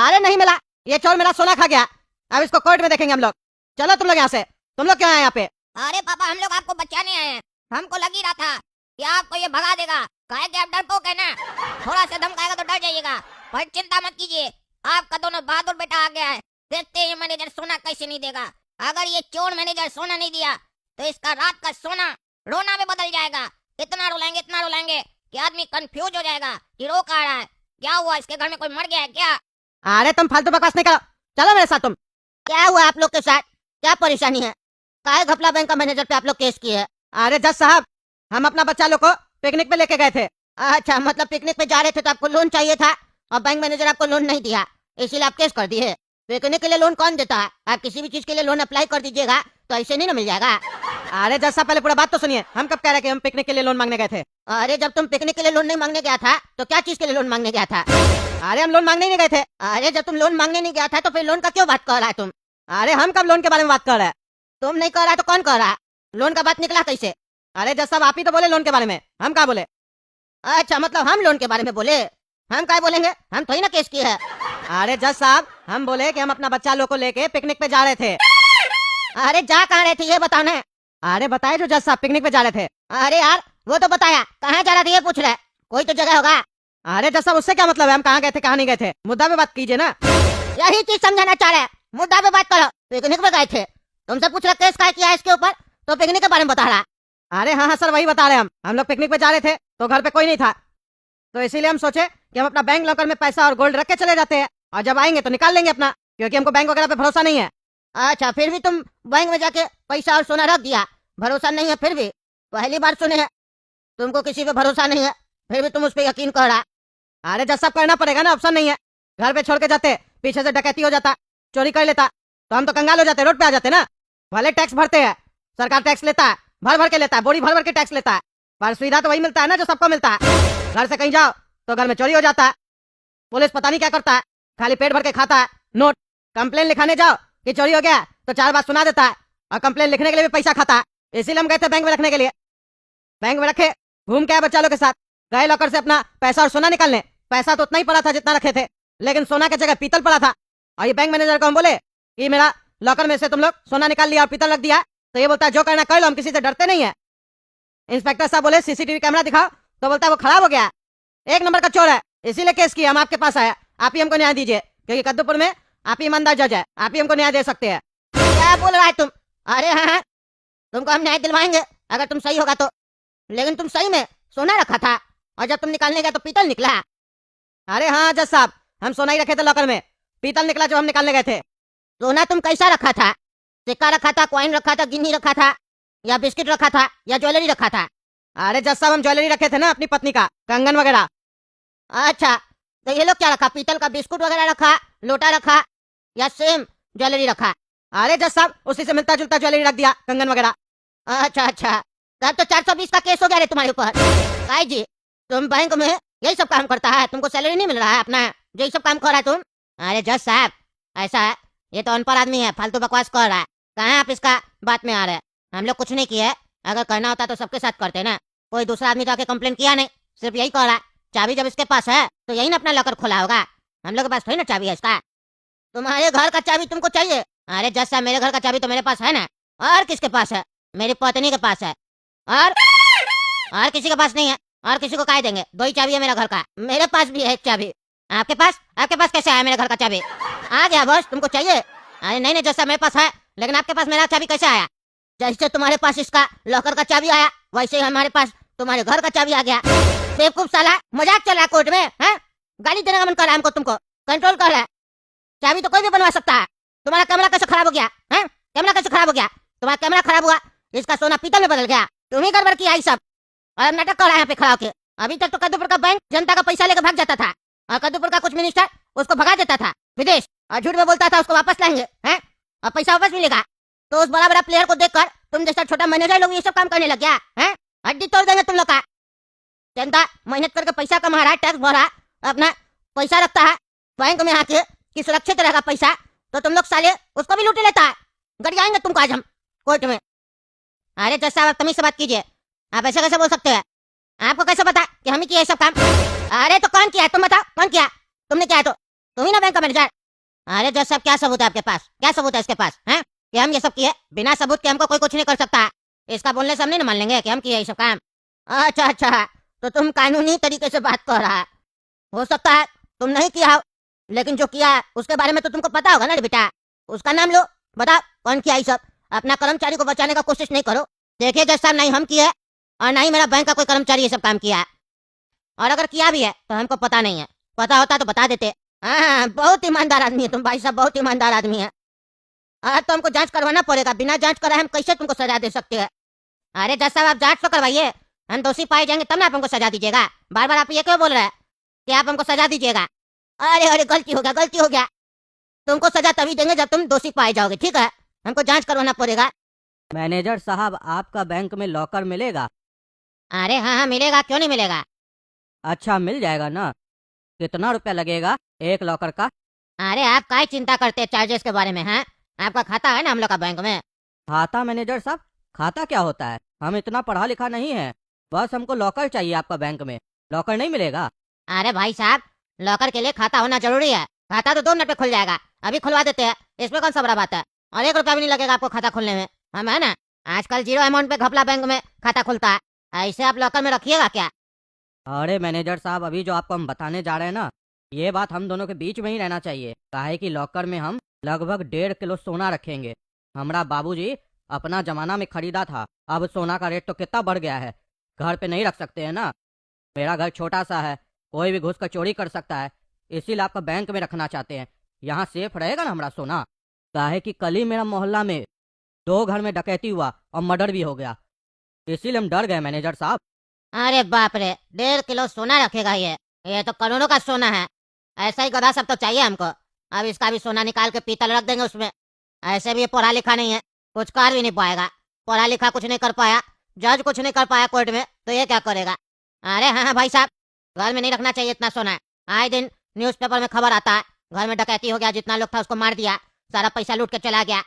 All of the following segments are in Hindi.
अरे नहीं मिला, ये चोर मेरा सोना खा गया। अब इसको कोर्ट में देखेंगे हम लोग। चलो तुम लोग यहाँ से। तुम लोग क्यों आए यहाँ पे? अरे पापा, हम लोग आपको बचाने आए हैं। हमको लग ही रहा था कि आपको ये भगा देगा। काहे कि आप डरपोक है ना, थोड़ा सा धमकाएगा तो डर जाइएगा। पर चिंता मत कीजिए, आपका दोनों बहादुर बेटा आ गया है। देखते हैं ये मैनेजर सोना कैसे नहीं देगा। अगर ये चोर मैनेजर सोना नहीं दिया तो इसका रात का सोना रोना में बदल जाएगा। इतना रुलाएंगे कि आदमी कंफ्यूज हो जाएगा कि रो कहाँ रहा है। क्या हुआ, इसके घर में कोई मर गया है क्या? अरे तुम फालतू बकवास नहीं करो, चलो मेरे साथ तुम। क्या हुआ आप लोग के साथ, क्या परेशानी है? काहे घपला बैंक का मैनेजर पे आप लोग केस किए है? अरे जज साहब, हम अपना बच्चा लोग को पिकनिक पे लेके गए थे। अच्छा, मतलब पिकनिक पे जा रहे थे तो आपको लोन चाहिए था और बैंक मैनेजर आपको लोन नहीं दिया, इसीलिए आप केस कर दिए। पिकनिक के लिए लोन कौन देता है? आप किसी भी चीज के लिए लोन अप्लाई कर दीजिएगा तो ऐसे नहीं ना मिल जाएगा। अरे जज साहब, पहले पूरा बात तो सुनिए। हम कब कह रहे कि हम पिकनिक के लिए लोन मांगने गए थे? अरे जब तुम पिकनिक के लिए लोन नहीं मांगने गया था तो क्या चीज के लिए लोन मांगने गया था? अरे हम लोन मांगने नहीं गए थे। अरे जब तुम लोन मांगने नहीं गया था तो फिर लोन का क्यों बात कर रहा है तुम? अरे हम कब लोन के बारे में बात कर रहे हैं? तुम नहीं कर रहा तो कौन कर रहा है? लोन का बात निकला कैसे? अरे जज साहब, आप ही तो बोले लोन के बारे में, हम क्या बोले? अच्छा, मतलब हम लोन के बारे में बोले? हम क्या बोलेंगे, हम थोड़ी ना केस किए है। अरे जज साहब, हम बोले कि हम अपना बच्चा लोग को लेके पिकनिक पे जा रहे थे। अरे जा कहाँ रहे थे ये बताना है। अरे बताए जो जज साहब, पिकनिक पे जा रहे थे। अरे यार वो तो बताया, कहाँ जा रहा था ये पूछ रहा है। कोई तो जगह होगा। अरे जज साहब, उससे क्या मतलब है हम कहाँ गए थे कहाँ नहीं गए थे? मुद्दा पे बात कीजिए ना। यही चीज समझाना चाह रहे हैं, मुद्दा पे बात करो। पिकनिक पे गए थे, तुमसे पूछ रहा केस क्या किया है इसके ऊपर, तो पिकनिक के बारे में बता रहा। अरे हाँ हाँ सर, वही बता रहे हैं हम लोग पिकनिक पे जा रहे थे तो घर पे कोई नहीं था, तो इसीलिए हम सोचे कि हम अपना बैंक लॉकर में पैसा और गोल्ड रख के चले जाते हैं और जब आएंगे तो निकाल लेंगे अपना, क्योंकि हमको बैंक वगैरह पे भरोसा नहीं है। अच्छा, फिर भी तुम बैंक में जाके पैसा और सोना रख दिया, भरोसा नहीं है? फिर भी पहली बार सुने हैं तुमको किसी पे भरोसा नहीं है, फिर भी तुम उस पर यकीन कर रहा। अरे जज साहब, करना पड़ेगा ना, ऑप्शन नहीं है। घर पे छोड़ के जाते, पीछे से डकैती हो जाता, चोरी कर लेता, तो हम तो कंगाल हो जाते, रोड पे आ जाते ना। भले टैक्स भरते हैं, सरकार टैक्स लेता है, भर भर के लेता है, बोरी भर भर के टैक्स लेता है, पर सुविधा तो वही मिलता है ना जो सबको मिलता है। घर से कहीं जाओ तो घर में चोरी हो जाता है, पुलिस पता नहीं क्या करता है, खाली पेट भर के खाता है नोट। कंप्लेन लिखाने जाओ कि चोरी हो गया तो 4 बार सुना देता है और कंप्लेन लिखने के लिए भी पैसा खाता है। इसीलिए हम गए थे बैंक में रखने के लिए। बैंक में रखे, घूम के आए बच्चा लोग के साथ, गए लॉकर से अपना पैसा और सोना निकालने। पैसा तो उतना ही पड़ा था जितना रखे थे, लेकिन सोना की जगह पीतल पड़ा था। और ये बैंक मैनेजर को हम बोले कि मेरा लॉकर में से तुम लोग सोना निकाल लिया और पीतल रख दिया, तो ये बोलता है जो करना कर लो, हम किसी से डरते नहीं है। इंस्पेक्टर साहब बोले सीसीटीवी कैमरा दिखाओ, तो बोलता है वो खराब हो गया, 1 नंबर का चोर है, इसीलिए केस किया। हम आपके पास आया, आप ही हमको न्याय दीजिए, क्योंकि कद्दूपुर में आप ही ईमानदार जज है, आप ही हमको न्याय दे सकते हैं। क्या बोल रहा है तुम? अरे हाँ, तुमको हम न्याय दिलवाएंगे अगर तुम सही होगा तो। लेकिन तुम सही में सोना रखा था और जब तुम निकालने गए तो पीतल निकला। अरे हाँ जज साहब, हम सोना ही रखे थे लॉकर में, पीतल निकला जब हम निकालने गए थे। सोना तुम कैसा रखा था? सिक्का रखा था, कॉइन रखा था, गिन्नी रखा था, या बिस्किट रखा था, या ज्वेलरी रखा था? अरे जज साहब, हम ज्वेलरी रखे थे ना अपनी पत्नी का, कंगन वगैरह। अच्छा, तो ये लोग क्या रखा? पीतल का बिस्कुट वगैरह रखा, लोटा रखा, या सेम ज्वेलरी रखा? अरे जज साहब, उसी से मिलता जुलता ज्वेलरी रख दिया, कंगन वगैरह। अच्छा अच्छा, तब तो 420 का केस हो गया रे तुम्हारे ऊपर। काय जी, तुम बैंक में यही सब काम करता है, तुमको सैलरी नहीं मिल रहा है अपना, यही सब काम कर रहा है तुम? अरे जज साहब, ऐसा है, ये तो अनपढ़ आदमी है, फालतू बकवास कर रहा है। कहाँ आप इसका बात में आ रहे हैं? हम लोग कुछ नहीं किए, अगर करना होता तो सबके साथ करते ना। कोई दूसरा आदमी जाके कंप्लेन किया नहीं, सिर्फ यही कर रहा है। चाबी जब इसके पास है तो यही ना अपना लॉकर खोला होगा, हम लोग के पास थोड़ी ना चाबी है इसका। तुम्हारे घर का चाबी तुमको चाहिए? अरे जज साहब, मेरे घर का चाबी तो मेरे पास है ना। और किसके पास है? मेरी पत्नी के पास है, और किसी के पास नहीं है। और किसी को काय देंगे? 2 ही चाबी है मेरा घर का। मेरे पास भी है एक चाबी। आपके पास कैसे आया मेरे घर का चाबी? आ गया बस, तुमको चाहिए? अरे नहीं नहीं जज साहब, मेरे पास है, लेकिन आपके पास मेरा चाबी कैसे आया? जैसे तुम्हारे पास इसका लॉकर का चाबी आया, वैसे ही हमारे पास तुम्हारे घर का चाबी आ गया। बेवकूफ साला, मजाक चल रहा है कोर्ट में? हैं, गाली देने का मन कर रहा है हमको, तुमको कंट्रोल कर रहा है। चाबी तो कोई भी बनवा सकता है। तुम्हारा कैमरा कैसे खराब हो गया? हैं, कैमरा कैसे खराब हो गया? तुम्हारा कैमरा खराब हुआ, इसका सोना पीतल में बदल गया। तुम ही गड़बड़ किया ये सब, और नाटक कर रहा है यहाँ पे खड़ा होके। अभी तक तो कद्दूपुर का बैंक जनता का पैसा लेकर भाग जाता था, और कद्दूपुर का कुछ मिनिस्टर उसको भगा देता था विदेश, और झूठ में बोलता था उसको वापस लाएंगे, हैं, और पैसा वापस मिलेगा। तो उस बड़ा बड़ा प्लेयर को देखकर तुम जैसा छोटा मैनेजर लोग ये सब काम करने लग गया, हैं? हड्डी तोड़ देंगे तुम लोग का। जनता मेहनत करके पैसा कमा रहा है, टैक्स भरा, अपना पैसा रखता है बैंक में आके कि सुरक्षित रहेगा पैसा, तो तुम लोग साले उसको भी लूट लेता है। गड़ जाएंगे तुमको आज हम कोर्ट में। अरे जज साहब, तमीज से बात कीजिए, आप ऐसे कैसे बोल सकते हैं? आपको कैसे पता कि हम ही किए सब काम? अरे तो कौन किया? तुम बताओ, कौन किया? तुमने किया तो तुम ही ना बैंक का मैनेजर। अरे जज साहब, क्या सबूत है आपके पास? क्या सबूत है इसके पास हैं कि हम ये सब किए? बिना सबूत के हमको कोई कुछ नहीं कर सकता। इसका बोलने से हम नहीं ना मान लेंगे कि हम किए ये सब काम। अच्छा अच्छा, तो तुम कानूनी तरीके से बात कर रहा है। हो सकता है तुम नहीं किया हो, लेकिन जो किया है उसके बारे में तो तुमको पता होगा ना रे बेटा। उसका नाम लो, बताओ कौन किया ये सब। अपना कर्मचारी को बचाने का कोशिश नहीं करो। देखिए जज साहब, नहीं हम किए और ना ही मेरा बैंक का कोई कर्मचारी ये सब काम किया है। और अगर किया भी है तो हमको पता नहीं है। पता होता तो बता देते। हाँ, बहुत ईमानदार आदमी है तुम भाई साहब, बहुत ईमानदार आदमी है। तो हमको जांच करवाना पड़ेगा। बिना जांच कराए हम कैसे तुमको सजा दे सकते हैं? अरे जज साहब, आप जांच तो करवाइए। हम दोषी पाए जाएंगे तब ना आप हमको सजा दीजिएगा। बार बार आप ये क्यों बोल रहे हैं कि आप हमको सजा दीजिएगा? अरे अरे, गलती हो गया, गलती हो गया। तुमको सजा तभी देंगे जब तुम दोषी पाए जाओगे, ठीक है? हमको जांच करवाना पड़ेगा। मैनेजर साहब, आपका बैंक में लॉकर मिलेगा? अरे हाँ हाँ, मिलेगा, क्यों नहीं मिलेगा। अच्छा, मिल जाएगा ना? कितना रुपया लगेगा एक लॉकर का? अरे आप काय चिंता करते हैं चार्जेस के बारे में? हैं, आपका खाता है ना हम लोग का बैंक में। खाता? मैनेजर साहब, खाता क्या होता है? हम इतना पढ़ा लिखा नहीं है। बस हमको लॉकर चाहिए आपका बैंक में। लॉकर नहीं मिलेगा? अरे भाई साहब, लॉकर के लिए खाता होना जरूरी है। खाता तो 2 मिनट में खुल जाएगा, अभी खुलवा देते हैं। इसमें कौन सा बड़ा बात है? और 1 रुपया भी नहीं लगेगा आपको खाता खोलने में। हम है ना, आजकल 0 अमाउंट पे घपला बैंक में खाता खुलता है। ऐसे आप लॉकर में रखिएगा क्या? अरे मैनेजर साहब, अभी जो आपको हम बताने जा रहे हैं ना, ये बात हम दोनों के बीच में ही रहना चाहिए। काहे कि लॉकर में हम लगभग 1.5 किलो सोना रखेंगे। हमारा बाबूजी अपना जमाना में खरीदा था। अब सोना का रेट तो कितना बढ़ गया है। घर पे नहीं रख सकते हैं ना। मेरा घर छोटा सा है, कोई भी घुस कर चोरी कर सकता है। इसीलिए आपका बैंक में रखना चाहते हैं। यहाँ सेफ रहेगा ना हमारा सोना। काहे कि कल ही मेरा मोहल्ला में 2 घर में डकैती हुआ और मर्डर भी हो गया। इसीलिए हम डर गए मैनेजर साहब। अरे बाप रे, 1.5 किलो सोना रखेगा ये तो करोड़ों का सोना है। ऐसा ही गधा सब तो चाहिए हमको। अब इसका भी सोना निकाल के पीतल रख देंगे उसमें। ऐसे भी ये पढ़ा लिखा नहीं है, कुछ कर भी नहीं पाएगा। पढ़ा लिखा कुछ नहीं कर पाया, जज कुछ नहीं कर पाया कोर्ट में, तो ये क्या करेगा? अरे हाँ हाँ भाई साहब, घर में नहीं रखना चाहिए इतना सोना। आए दिन न्यूज़पेपर में खबर आता है, घर में डकैती हो गया, जितना लोग था उसको मार दिया, सारा पैसा लूट के चला गया।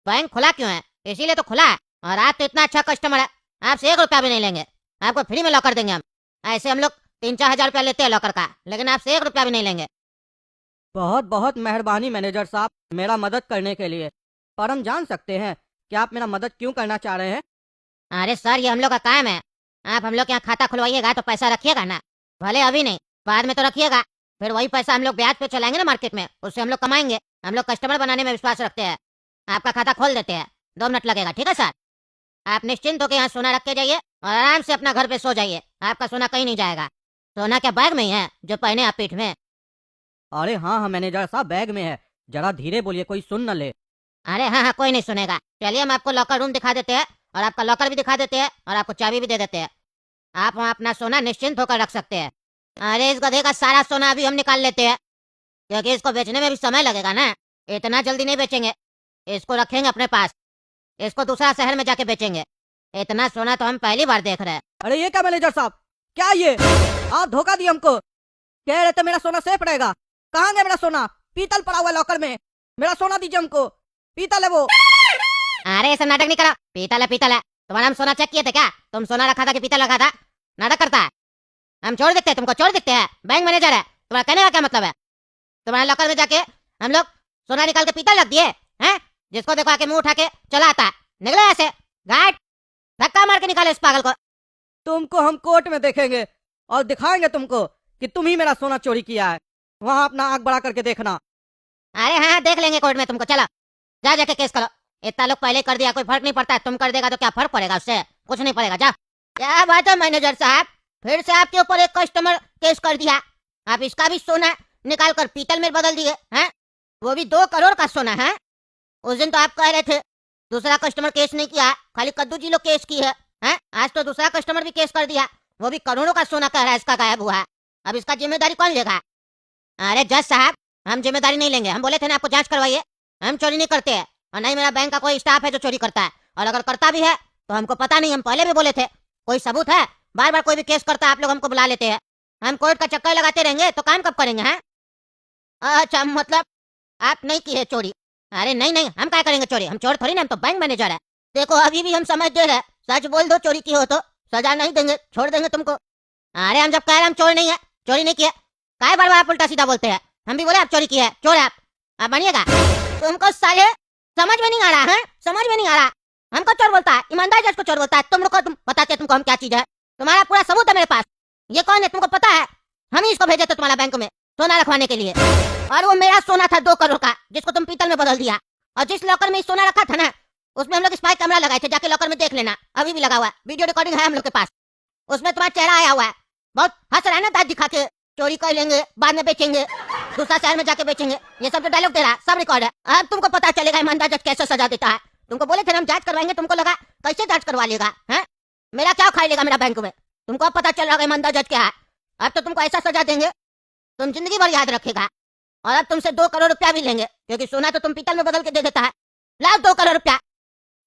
बैंक खुला क्यों है? इसीलिए तो खुला है। और आप तो इतना अच्छा कस्टमर है, आपसे 1 रुपया भी नहीं लेंगे। आपको फ्री में लॉकर देंगे हम। ऐसे हम लोग 3-4 हजार रुपया लेते हैं लॉकर का, लेकिन आपसे 1 रुपया भी नहीं लेंगे। बहुत बहुत मेहरबानी मैनेजर साहब, मेरा मदद करने के लिए। पर हम जान सकते हैं कि आप मेरा मदद क्यों करना चाह रहे हैं? अरे सर, ये हम लोग का काम है। आप हम लोग के यहाँ खाता खुलवाइएगा तो पैसा रखिएगा ना, भले अभी नहीं, बाद में तो रखिएगा। फिर वही पैसा हम लोग ब्याज पे चलाएंगे ना मार्केट में, उससे हम लोग कमाएंगे। हम लोग कस्टमर बनाने में विश्वास रखते हैं। आपका खाता खोल देते हैं, 2 मिनट लगेगा, ठीक है सर? आप निश्चिंत होकर यहाँ सोना रख के जाइए और आराम से अपना घर पे सो जाइए। आपका सोना कहीं नहीं जाएगा। सोना क्या बैग में ही है जो पहने आप पीठ में? अरे हाँ हाँ मैनेजर साहब, बैग में है। जरा धीरे बोलिए, कोई सुन न ले। अरे हाँ हाँ, कोई नहीं सुनेगा। चलिए हम आपको लॉकर रूम दिखा देते हैं और आपका लॉकर भी दिखा देते हैं और आपको चाबी भी दे देते हैं। आप वहाँ अपना सोना निश्चिंत होकर रख सकते हैं। अरे इस गधे का सारा सोना अभी हम निकाल लेते हैं, क्योंकि इसको बेचने में भी समय लगेगा ना। इतना जल्दी नहीं बेचेंगे, इसको रखेंगे अपने पास। इसको दूसरा शहर में जाके बेचेंगे। इतना सोना तो हम पहली बार देख रहे हैं। अरे ये क्या मैनेजर साहब, क्या ये? आप धोखा दिए हमको। कह रहे थे मेरा सोना सेफ रहेगा। कहाँ गया मेरा सोना? पीतल पड़ा हुआ है लॉकर में। मेरा सोना दीजिए हमको, पीतल है वो। अरे ऐसा नाटक नहीं करो। पीतल है, पीतल है। तुम्हारा हम सोना चेक किए थे क्या? तुम सोना रखा था कि पीतल रखा था? नाटक करता है। हम चोर दिखते हैं तुमको? चोर दिखते हैं? बैंक मैनेजर है तुम्हारा, कहने का क्या मतलब है? तुम्हारे लॉकर में जाके हम लोग सोना निकाल के पीतल रख दिए हैं? जिसको देखो आके मुंह उठा के चला आता है। निकलो ऐसे, गार्ड धक्का मार के निकाले इस पागल को। तुमको हम कोर्ट में देखेंगे और दिखाएंगे तुमको कि तुम ही मेरा सोना चोरी किया है। वहाँ अपना आंख बड़ा करके देखना। अरे हाँ, देख लेंगे कोर्ट में तुमको। चलो जा जाके केस करो। इतना लोग पहले कर दिया, कोई फर्क नहीं पड़ता है। तुम कर देगा तो क्या फर्क पड़ेगा? उससे कुछ नहीं पड़ेगा। जा। क्या बात है मैनेजर साहब, फिर से आपके ऊपर एक कस्टमर केस कर दिया। आप इसका भी सोना निकाल कर पीतल में बदल दिए हैं, वो भी 2 करोड़ का सोना है। उस दिन तो आप कह रहे थे दूसरा कस्टमर केस नहीं किया, खाली कद्दू जी लोग केस की है। आज तो दूसरा कस्टमर भी केस कर दिया, वो भी करोड़ों का सोना कह रहा है इसका गायब हुआ है। अब इसका जिम्मेदारी कौन लेगा? अरे जज साहब, हम जिम्मेदारी नहीं लेंगे। हम बोले थे ना आपको जांच करवाइए। हम चोरी नहीं करते हैं और नहीं मेरा बैंक का कोई स्टाफ है जो चोरी करता है। और अगर करता भी है तो हमको पता नहीं, हम पहले भी बोले थे। कोई सबूत है? बार बार कोई भी केस करता है आप लोग हमको बुला लेते हैं। हम कोर्ट का चक्कर लगाते रहेंगे तो काम कब करेंगे? हैं? अच्छा, मतलब आप नहीं किए चोरी? अरे नहीं नहीं, हम क्या करेंगे चोरी? हम चोर थोड़ी ना, हम तो बैंक मैनेजर है। देखो अभी भी हम समझ दे रहे, सच बोल दो चोरी की हो तो सजा नहीं देंगे, छोड़ देंगे तुमको। अरे हम जब कह रहे हम चोर नहीं है, चोरी नहीं किया, काय बार बार आप उल्टा सीधा बोलते हैं? हम भी बोले आप चोरी की है, चोर है आप बनिएगा। तुमको साले समझ में नहीं आ रहा है, समझ में नहीं आ रहा। हमको चोर बोलता है, ईमानदार जज को चोर बोलता है। तुम लोग को तुम बताते हैं तुमको हम क्या चीज है। तुम्हारा पूरा सबूत है मेरे पास। ये कौन है तुमको पता है? हम ही इसको भेजे थे तुम्हारा बैंक में सोना रखवाने के लिए, और वो मेरा सोना था 2 करोड़ का, जिसको तुम पीतल में बदल दिया। और जिस लॉकर में सोना रखा था ना, उसमें हम लोग स्पाई कैमरा लगाए थे, जाके लॉकर में देख लेना, अभी भी लगा हुआ है, वीडियो रिकॉर्डिंग है हम लोग के पास। उसमें तुम्हारा चेहरा आया हुआ है। बहुत हंस रहा है ना दांत दिखा के, चोरी कर लेंगे बाद में बेचेंगे, दूसरा शहर में जाके बेचेंगे, ये सब जो डायलॉग दे रहा है सब रिकॉर्ड है। अब तुमको पता चलेगा ईमानदार जज कैसे सजा देता है। तुमको बोले थे ना हम जांच करवाएंगे, तुमको लगा कैसे जांच करवा लेगा है? मेरा क्या खा लेगा मेरा बैंक में? तुमको अब पता चल रहा है ईमानदार जज क्या है। अब तो तुमको ऐसा सजा देंगे तुम जिंदगी भर याद रखेगा। और अब तुमसे 2 करोड़ रुपया भी लेंगे, क्योंकि सोना तो तुम पीतल में बदल के दे देता है। लाओ 2 करोड़ रुपया।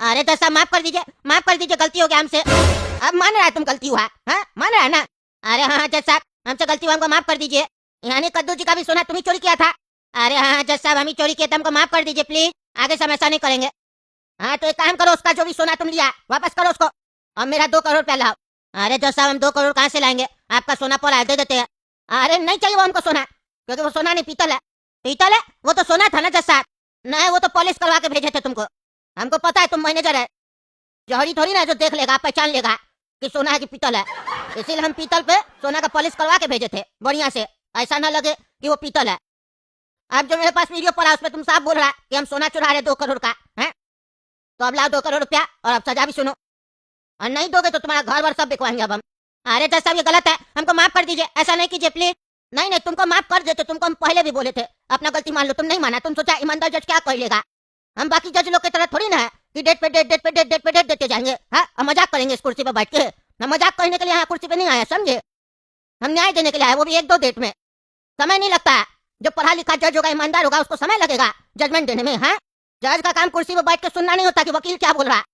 अरे जज साहब माफ कर दीजिए, माफ कर दीजिए, गलती हो गया हमसे। अब मान रहा है तुम गलती हुआ है, मान रहा है ना? अरे हाँ जज साहब हमसे गलती हुआ, हमको माफ कर दीजिए। यानी कद्दू जी का भी सोना तुम ही चोरी किया था? अरे हाँ जज साहब हम ही चोरी किए थे, हमको माफ कर दीजिए प्लीज, आगे से हम ऐसा नहीं करेंगे। हाँ तो एक काम करो, उसका जो भी सोना तुम लिया वापस करो उसको, और मेरा 2 करोड़ रुपया लाओ। अरे जज साहब हम 2 करोड़ कहाँ से लाएंगे? आपका सोना पड़ा है, दे देते हैं। अरे नहीं चाहिए वो हमको सोना, क्योंकि वो सोना नहीं पीतल है। पीतल है वो तो सोना था ना जज साहब। नहीं वो तो पॉलिश करवा के भेजे थे तुमको। हमको पता है तुम मैनेजर है, जौहरी थोड़ी ना जो देख लेगा पहचान लेगा कि सोना है कि पीतल है। इसीलिए हम पीतल पे सोना का पॉलिश करवा के भेजे थे बढ़िया से, ऐसा ना लगे कि वो पीतल है। अब जो मेरे पास वीडियो पड़ा उसमें तुम साफ बोल रहा कि हम सोना चुरा रहे 2 करोड़ का है। तो अब लाओ 2 करोड़ रुपया, और अब सजा भी सुनो, और नहीं दोगे तो तुम्हारा घर वर सब बिकवाएंगे अब हम। अरे जज साहब ये गलत है, हमको माफ कर दीजिए, ऐसा नहीं कीजिए प्लीज। नहीं नहीं तुमको माफ कर देते, तुमको हम पहले भी बोले थे अपना गलती मान लो, तुम नहीं माना। तुम सोचा ईमानदार जज क्या कर लेगा। हम बाकी जज लोग की तरह थोड़ी ना है कि डेट पे डेट, डेट पे डेट, डेट पे डेट देते जाएंगे। हाँ हम मजाक करेंगे इस कुर्सी पे बैठ के? हम मजाक करने के लिए यहाँ कुर्सी पे नहीं आया, समझे? हम न्याय देने के लिए आए, वो भी 1-2 डेट में। समय नहीं लगता है, जो पढ़ा लिखा जज होगा ईमानदार होगा उसको समय लगेगा जजमेंट देने में। हाँ जज का काम कुर्सी पे बैठ के सुनना नहीं होता कि वकील क्या बोल रहा है।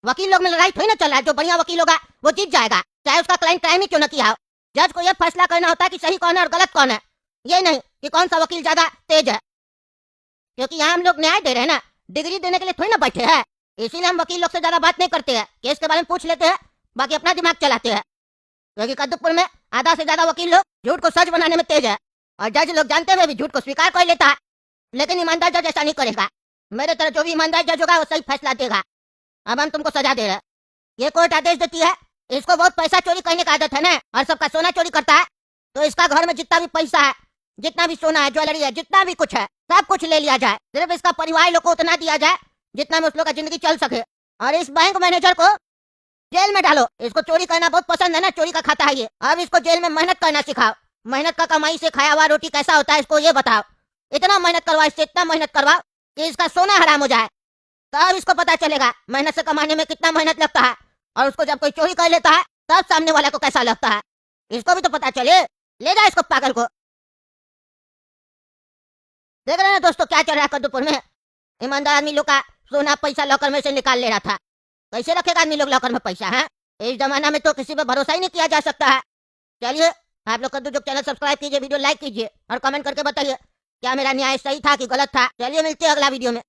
वकील लोग में लड़ाई थोड़ी ना चल रहा है, जो बढ़िया वकील होगा वो जीत जाएगा, चाहे उसका क्लाइंट क्राइम ही क्यों ना किया हो। जज को यह फैसला करना होता है कि सही कौन है और गलत कौन है, ये नहीं कि कौन सा वकील ज्यादा तेज है। क्योंकि यहाँ हम लोग न्याय दे रहे हैं ना, डिग्री देने के लिए थोड़ी ना बैठे हैं। इसीलिए हम वकील लोग से ज्यादा बात नहीं करते हैं, केस के बारे में पूछ लेते हैं, बाकी अपना दिमाग चलाते हैं। क्योंकि कद्दूपुर में आधा से ज्यादा वकील लोग झूठ को सच बनाने में तेज है, और जज लोग जानते हुए भी झूठ को स्वीकार कर लेता है। लेकिन ईमानदार जज ऐसा नहीं करेगा। मेरे तरह जो भी ईमानदार जज होगा वो सही फैसला देगा। अब हम तुमको सजा दे रहे हैं। ये कोर्ट आदेश देती है, इसको बहुत पैसा चोरी करने का आदत है ना, और सबका सोना चोरी करता है। तो इसका घर में जितना भी पैसा है, जितना भी सोना है, ज्वेलरी है, जितना भी कुछ है, सब कुछ ले लिया जाए। सिर्फ इसका परिवार लोग को उतना दिया जाए जितना में उस लोग का जिंदगी चल सके। और इस बैंक मैनेजर को जेल में डालो। इसको चोरी करना बहुत पसंद है ना, चोरी का खाता है ये। अब इसको जेल में मेहनत करना सिखाओ। मेहनत का कमाई से खाया हुआ रोटी कैसा होता है इसको ये बताओ। इतना मेहनत करवाओ इससे, इतना मेहनत करवाओ कि इसका सोना हराम हो जाए। तब इसको पता चलेगा मेहनत से कमाने में कितना मेहनत लगता है, और उसको जब कोई चोरी कर लेता है तब सामने वाले को कैसा लगता है, इसको भी तो पता चले। ले जाए इसको पागल को। देख रहे हैं दोस्तों क्या चल रहा है कद्दूपुर में। ईमानदार आदमी लोग का सोना पैसा लॉकर में से निकाल ले रहा था। कैसे रखेगा आदमी लोग लॉकर में पैसा है? इस जमाना में तो किसी पे भरोसा ही नहीं किया जा सकता है। चलिए आप लोग कद्दू जो चैनल सब्सक्राइब कीजिए, वीडियो लाइक कीजिए, और कमेंट करके बताइए क्या मेरा न्याय सही था कि गलत था। चलिए मिलते हैं अगला वीडियो में।